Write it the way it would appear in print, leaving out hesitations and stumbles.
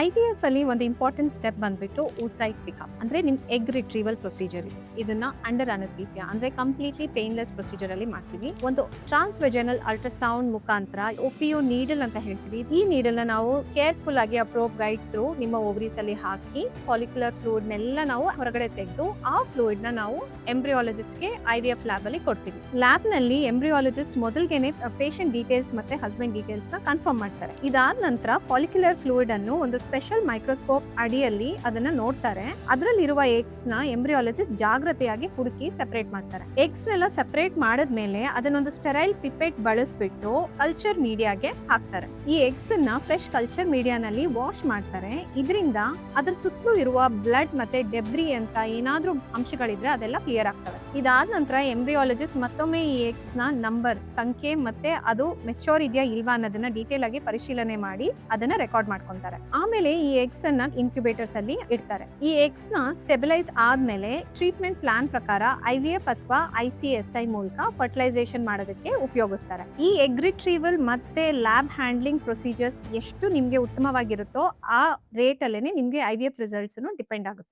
IVF ಅಲ್ಲಿ ಒಂದು important step ಬಂದ್ಬಿಟ್ಟು oocyte ಪಿಕಪ್ ಅಂದ್ರೆ ನಿಮ್ ಎಗ್ ರಿಟ್ರೀವಲ್ ಪ್ರೊಸೀಜರ್ ಇದೆ. ಇದನ್ನ ಅಂಡರ್ ಅನಸ್ತೇಸಿಯಾ ಅಂದ್ರೆ ಕಂಪ್ಲೀಟ್ಲಿ ಪೇನ್ಲೆಸ್ ಪ್ರೊಸೀಜರ್ ಅಲ್ಲಿ ಮಾಡ್ತೀವಿ. ಒಂದು ಟ್ರಾನ್ಸ್ವೆಜನಲ್ ಅಲ್ಟ್ರಾಸೌಂಡ್ ಮುಖಾಂತರ OPU ನೀಡಲ್ ಅಂತ ಹೇಳ್ತೀವಿ. ಈ ನೀಡಲ್ ನ ನಾವು ಕೇರ್ಫುಲ್ ಆಗಿ ಅಪ್ರೋಬ್ ಗೈಡ್ ಥ್ರೂ ನಿಮ್ಮ ಓವರೀಸ್ ಅಲ್ಲಿ ಹಾಕಿ ಫಾಲಿಕ್ಯುಲರ್ ಫ್ಲೂಯಿಡ್ ನೆಲ್ಲ ನಾವು ಹೊರಗಡೆ ತೆಗೆದು ಆ ಫ್ಲೂಯಿಡ್ ನ ನಾವು ಎಂಬ್ರಿಯಾಲಜಿಸ್ಟ್ ಗೆ IVF ಲ್ಯಾಬ್ ಅಲ್ಲಿ ಕೊಡ್ತೀವಿ. ಲ್ಯಾಬ್ ನಲ್ಲಿ ಎಂಬ್ರಿಯಾಲಜಿಸ್ಟ್ ಮೊದಲಿಗೆನೆ ಪೇಷಂಟ್ ಡೀಟೇಲ್ಸ್ ಮತ್ತೆ ಹಸ್ಬೆಂಡ್ ಡೀಟೇಲ್ಸ್ ನ ಕನ್ಫರ್ಮ್ ಮಾಡ್ತಾರೆ. ಇದಾದ ನಂತರ ಫಾಲಿಕ್ಯುಲರ್ ಫ್ಲೂಯಿಡ್ ಅನ್ನು ಒಂದು ಸ್ಪೆಷಲ್ ಮೈಕ್ರೋಸ್ಕೋಪ್ ಅಡಿಯಲ್ಲಿ ಅದನ್ನ ನೋಡ್ತಾರೆ. ಅದರಲ್ಲಿರುವ ಎಗ್ಸ್ ನ ಎಂಬ್ರಿಯಾಲಜಿಸ್ಟ್ ಜಾಗ್ರತೆಯಾಗಿ ಹುಡುಕಿ ಸೆಪರೇಟ್ ಮಾಡ್ತಾರೆ. ಎಗ್ಸ್ ನೆಲ್ಲ ಸೆಪರೇಟ್ ಮಾಡಿದ್ಮೇಲೆ ಅದನ್ನೊಂದು ಸ್ಟೆರೈಲ್ ಪಿಪೆಟ್ ಬಳಸ್ಬಿಟ್ಟು ಕಲ್ಚರ್ ಮೀಡಿಯಾಗೆ ಹಾಕ್ತಾರೆ. ಈ ಎಗ್ಸ್ ನ ಫ್ರೆಶ್ ಕಲ್ಚರ್ ಮೀಡಿಯಾನಲ್ಲಿ ವಾಶ್ ಮಾಡ್ತಾರೆ. ಇದರಿಂದ ಅದ್ರ ಸುತ್ತಲೂ ಇರುವ ಬ್ಲಡ್ ಮತ್ತೆ ಡೆಬ್ರಿ ಅಂತ ಏನಾದ್ರೂ ಅಂಶಗಳಿದ್ರೆ ಅದೆಲ್ಲ ಕ್ಲಿಯರ್ ಆಗ್ತವೆ. ಇದಾದ ನಂತರ ಎಂಬ್ರಿಯಾಲಜಿಸ್ಟ್ ಮತ್ತೊಮ್ಮೆ ಈ ಎಗ್ಸ್ ನ ನಂಬರ್ ಸಂಖ್ಯೆ ಮತ್ತೆ ಅದು ಮೆಚೂರ್ ಇದೆಯಾ ಇಲ್ವಾ ಅನ್ನೋದನ್ನ ಡೀಟೇಲ್ ಆಗಿ ಪರಿಶೀಲನೆ ಮಾಡಿ ಅದನ್ನ ರೆಕಾರ್ಡ್ ಮಾಡ್ಕೊಂತಾರೆ. ಆಮೇಲೆ ಈ ಎಗ್ಸ್ ಅನ್ನ ಇನ್ಕ್ಯುಬೇಟರ್ಸ್ ಅಲ್ಲಿ ಇಡ್ತಾರೆ. ಈ ಎಗ್ಸ್ ನ ಸ್ಟೆಬಿಲೈಸ್ ಆದ್ಮೇಲೆ ಟ್ರೀಟ್ಮೆಂಟ್ ಪ್ಲಾನ್ ಪ್ರಕಾರ IVF ಅಥವಾ ICSI ಮೂಲಕ ಫರ್ಟಿಲೈಸೇಷನ್ ಮಾಡೋದಕ್ಕೆ ಉಪಯೋಗಿಸ್ತಾರೆ. ಈ ಎಗ್ ರಿಟ್ರೀವಲ್ ಮತ್ತೆ ಲ್ಯಾಬ್ ಹ್ಯಾಂಡ್ಲಿಂಗ್ ಪ್ರೊಸೀಜರ್ಸ್ ಎಷ್ಟು ನಿಮ್ಗೆ ಉತ್ತಮವಾಗಿರುತ್ತೋ ಆ ರೇಟ್ ಅಲ್ಲೇನೆ ನಿಮ್ಗೆ IVF ರಿಸಲ್ಟ್ಸ್ ಡಿಪೆಂಡ್ ಆಗುತ್ತೆ.